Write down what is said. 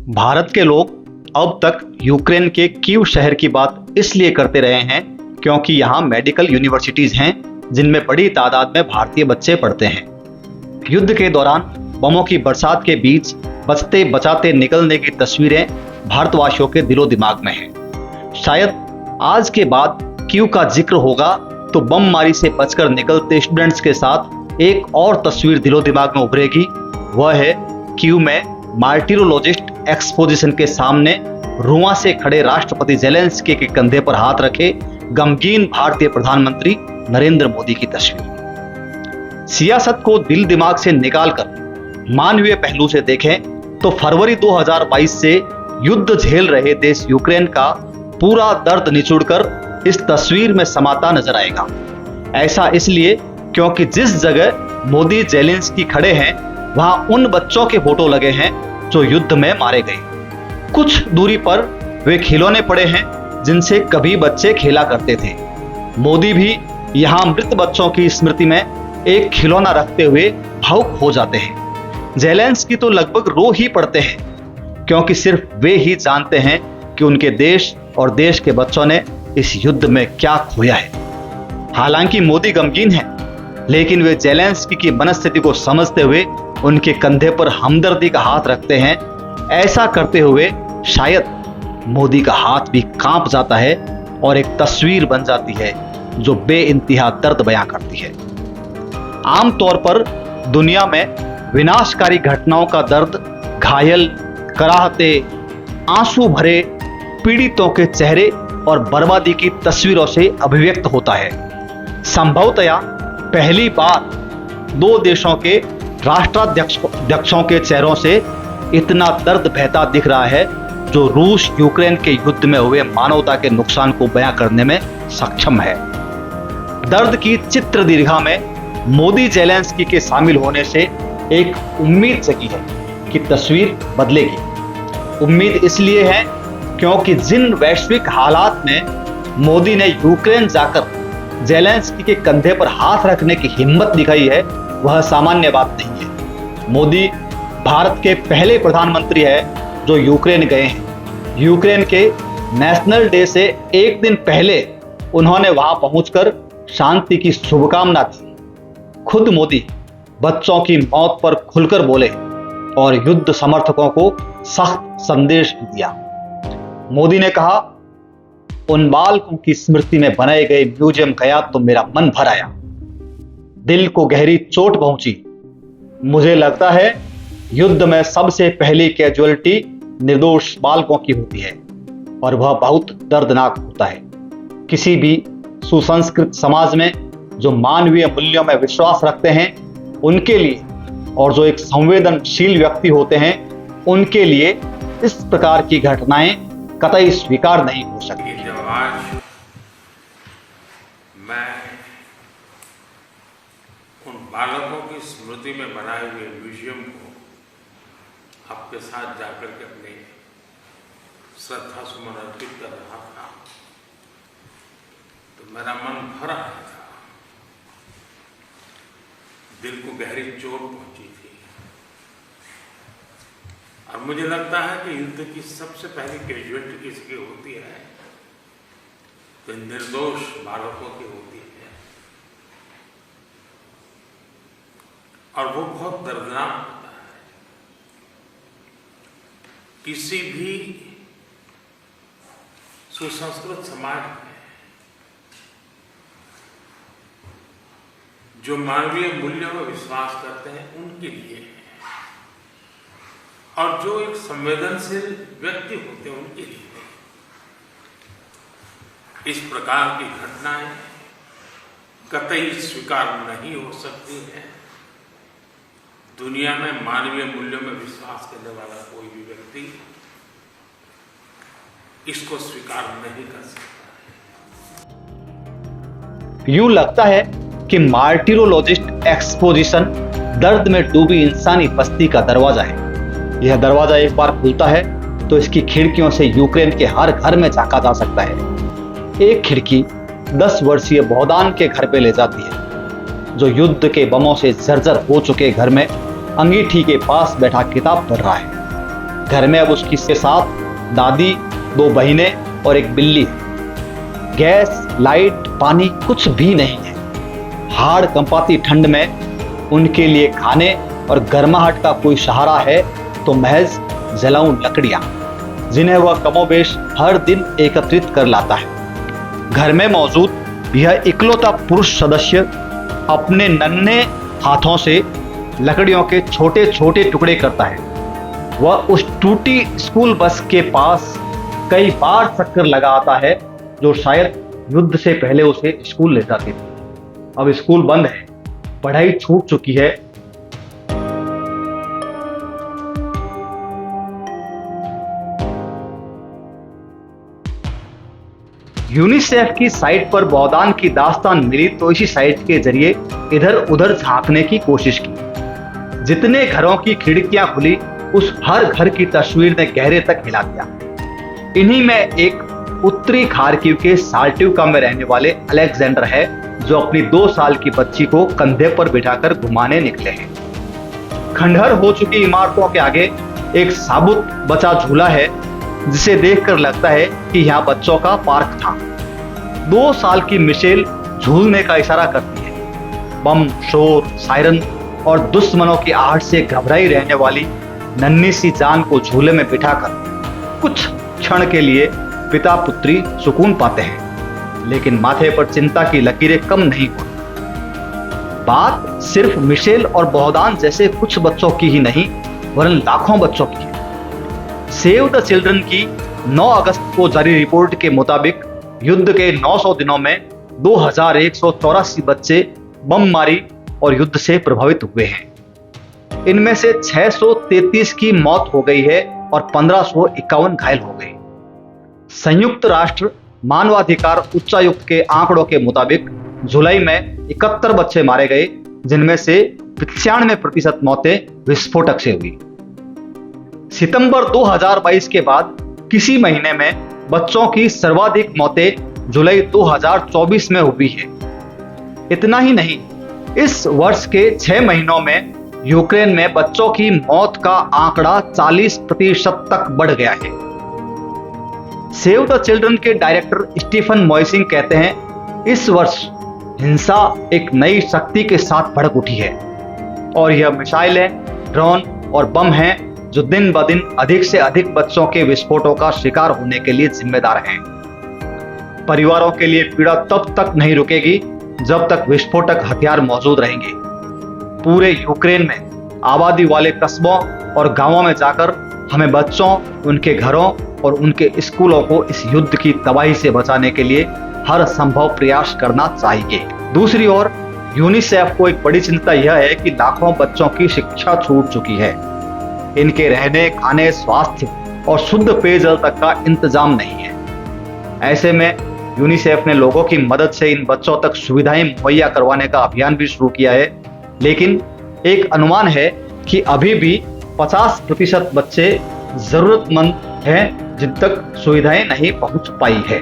भारत के लोग अब तक यूक्रेन के कीव शहर की बात इसलिए करते रहे हैं क्योंकि यहाँ मेडिकल यूनिवर्सिटीज हैं जिनमें बड़ी तादाद में भारतीय बच्चे पढ़ते हैं। युद्ध के दौरान बमों की बरसात के बीच बचते बचाते निकलने की तस्वीरें भारतवासियों के दिलो दिमाग में हैं। शायद आज के बाद कीव का जिक्र होगा तो बममारी से बचकर निकलते स्टूडेंट्स के साथ एक और तस्वीर दिलो दिमाग में उभरेगी। वह है कीव में मार्टिरोलॉजिस्ट एक्सपोजिशन के सामने रुआ से खड़े राष्ट्रपति ज़ेलेंस्की के कंधे पर हाथ रखे गमगीन भारतीय प्रधानमंत्री नरेंद्र मोदी की तस्वीर। सियासत को दिल दिमाग से निकालकर मानवीय पहलू से देखें तो फरवरी 2022 से युद्ध झेल रहे देश यूक्रेन का पूरा दर्द निचोड़कर इस तस्वीर में समाता नजर आएगा। ऐसा इसलिए क्योंकि जिस जगह मोदी ज़ेलेंस्की खड़े हैं वहां उन बच्चों के फोटो लगे हैं जो युद्ध में मारे गए। कुछ दूरी पर वे खिलौने पड़े हैं जिनसे कभी बच्चे खेला करते थे। मोदी भी यहाँ मृत बच्चों की स्मृति में एक खिलौना रखते हुए भावुक हो जाते हैं। ज़ेलेंस्की तो लगभग रो ही पड़ते हैं क्योंकि सिर्फ वे ही जानते हैं कि उनके देश और देश के बच्चों ने इस युद्ध में क्या खोया है। हालांकि मोदी गमगीन हैं, लेकिन वे ज़ेलेंस्की की मनस्थिति को समझते हुए उनके कंधे पर हमदर्दी का हाथ रखते हैं। ऐसा करते हुए शायद मोदी का हाथ भी कांप जाता है और एक तस्वीर बन जाती है जो बेइंतहा दर्द बयां करती है। आमतौर पर दुनिया में विनाशकारी घटनाओं का दर्द घायल, कराहते, आंसू भरे पीड़ितों के चेहरे और बर्बादी की तस्वीरों से अभिव्यक्त होता है। संभवतया पहली बार दो देशों के राष्ट्राध्यक्षों के चेहरों से इतना दर्द बहता दिख रहा है जो रूस यूक्रेन के युद्ध में हुए मानवता के नुकसान को बयां करने में सक्षम है। दर्द की चित्र दीर्घा में मोदी ज़ेलेंस्की के शामिल होने से एक उम्मीद जगी है कि तस्वीर बदलेगी। उम्मीद इसलिए है क्योंकि जिन वैश्विक हालात में मोदी ने यूक्रेन जाकर ज़ेलेंस्की के कंधे पर हाथ रखने की हिम्मत दिखाई है वह सामान्य बात नहीं है। मोदी भारत के पहले प्रधानमंत्री है जो यूक्रेन गए हैं। यूक्रेन के नेशनल डे से एक दिन पहले उन्होंने वहां पहुंचकर शांति की शुभकामना दी। खुद मोदी बच्चों की मौत पर खुलकर बोले और युद्ध समर्थकों को सख्त संदेश दिया। मोदी ने कहा, उन बालकों की स्मृति में बनाए गए म्यूजियम गया तो मेरा मन भर आया, दिल को गहरी चोट पहुंची। मुझे लगता है युद्ध में सबसे पहली कैजुअलिटी निर्दोष बालकों की होती है और वह बहुत दर्दनाक होता है। किसी भी सुसंस्कृत समाज में जो मानवीय मूल्यों में विश्वास रखते हैं उनके लिए और जो एक संवेदनशील व्यक्ति होते हैं उनके लिए इस प्रकार की घटनाएं कतई स्वीकार नहीं हो सकती। आज मैं उन बालकों की स्मृति में बनाए हुए म्यूजियम को आपके साथ जाकर के अपने श्रद्धा सुमन अर्पित कर रहा था तो मेरा मन भर आया था, दिल को गहरी चोट पहुंची थी। और मुझे लगता है कि युद्ध की सबसे पहली कैजुअलिटी किसकी होती है तो निर्दोष बालकों की होती है और वो बहुत दर्दनाक होता है। किसी भी सुसंस्कृत समाज में जो मानवीय मूल्यों में विश्वास करते हैं उनके लिए और जो एक संवेदनशील व्यक्ति होते हैं उनके लिए इस प्रकार की घटनाएं कतई स्वीकार नहीं हो सकती हैं। दुनिया में मानवीय मूल्यों में विश्वास करने वाला कोई भी व्यक्ति इसको स्वीकार नहीं कर सकता। यूं लगता है कि मार्टिरोलॉजिस्ट एक्सपोजिशन दर्द में डूबी इंसानी बस्ती का दरवाजा है। यह दरवाजा एक बार खुलता है तो इसकी खिड़कियों से यूक्रेन के हर घर में झांका जा सकता है। एक खिड़की 10 वर्षीय बोहदान के घर पे ले जाती है जो युद्ध के बमों से जर्जर हो चुके घर में अंगीठी के पास बैठा किताब पढ़ रहा है। घर में अब उसकी के साथ दादी, 2 बहनें और एक बिल्ली है। गैस, लाइट, पानी कुछ भी नहीं है। हाड़ कंपाती ठंड में उनके लिए खाने और गर्माहट का कोई सहारा है तो महज जलाऊं लकड़ियां, जिन्हें वह कमोबेश हर दिन एकत्रित कर लाता है। घर में मौजूद यह इकलौता पुरुष सदस्य अपने नन्हे हाथों से लकड़ियों के छोटे छोटे टुकड़े करता है। वह उस टूटी स्कूल बस के पास कई बार चक्कर लगा आता है जो शायद युद्ध से पहले उसे स्कूल ले जाती थी। अब स्कूल बंद है, पढ़ाई छूट चुकी है। यूनिसेफ की साइट पर बौदान की दास्तान मिली तो इसी साइट के जरिए इधर उधर झांकने की कोशिश की। जितने घरों की खिड़कियां खुली उस हर घर की तस्वीर ने गहरे तक हिला दिया। इन्हीं में एक उत्तरी खार्किव के साल्टिवका में रहने वाले अलेक्जेंडर है, जो अपनी 2 साल की बच्ची को कंधे पर बिठाकर घुमाने निकले हैं। खंडहर हो चुकी इमारतों के आगे एक साबुत बचा झूला है, जिसे देखकर लगता है कि यहाँ बच्चों का पार्क था। 2 साल की मिशेल झूलने का इशारा करती है। बम, शोर, सायरन और दुश्मनों की आहट से घबराई रहने वाली नन्ही सी जान को झूले में बिठाकर कुछ क्षण के लिए पिता पुत्री सुकून पाते हैं, लेकिन माथे पर चिंता की लकीरें कम नहीं होती। बात सिर्फ मिशेल और बौदान जैसे कुछ बच्चों की ही नहीं, वरन लाखों बच्चों की है। सेव द चिल्ड्रन की 9 अगस्त को जारी रिपोर्ट के मुताबिक युद्ध के 900 दिनों में 2184 बच्चे बममारी और युद्ध से प्रभावित हुए हैं। इनमें से 633 की मौत हो गई है और 1551 घायल हो गए। संयुक्त राष्ट्र मानवाधिकार उच्चायुक्त के आंकड़ों के मुताबिक जुलाई में 71 बच्चे मारे गए, जिनमें से 95% मौतें विस्फोटक से हुई। सितंबर 2022 के बाद किसी महीने में बच्चों की सर्वाधिक मौतें जुलाई 2024 में हुई है। इतना ही नहीं, इस वर्ष के 6 महीनों में यूक्रेन में बच्चों की मौत का आंकड़ा 40% तक बढ़ गया है। सेव द चिल्ड्रन के डायरेक्टर स्टीफन मॉइसिंग कहते हैं, इस वर्ष हिंसा एक नई शक्ति के साथ भड़क उठी है और यह मिसाइलें, ड्रोन और बम हैं जो दिन ब दिन अधिक से अधिक बच्चों के विस्फोटों का शिकार होने के लिए जिम्मेदार हैं। परिवारों के लिए पीड़ा तब तक नहीं रुकेगी जब तक विस्फोटक हथियार मौजूद रहेंगे। पूरे यूक्रेन में आबादी वाले कस्बों और गांवों में जाकर हमें बच्चों, उनके घरों और उनके स्कूलों को इस युद्ध की तबाही से बचाने के लिए हर संभव प्रयास करना चाहिए। दूसरी ओर यूनिसेफ को एक बड़ी चिंता यह है कि लाखों बच्चों की शिक्षा छूट चुकी है। इनके रहने, खाने, स्वास्थ्य और शुद्ध पेयजल तक का इंतजाम नहीं है। ऐसे में यूनिसेफ ने लोगों की मदद से इन बच्चों तक सुविधाएं मुहैया करवाने का अभियान भी शुरू किया है, लेकिन एक अनुमान है कि अभी भी 50% बच्चे जरूरतमंद हैं जिन तक सुविधाएं नहीं पहुंच पाई है।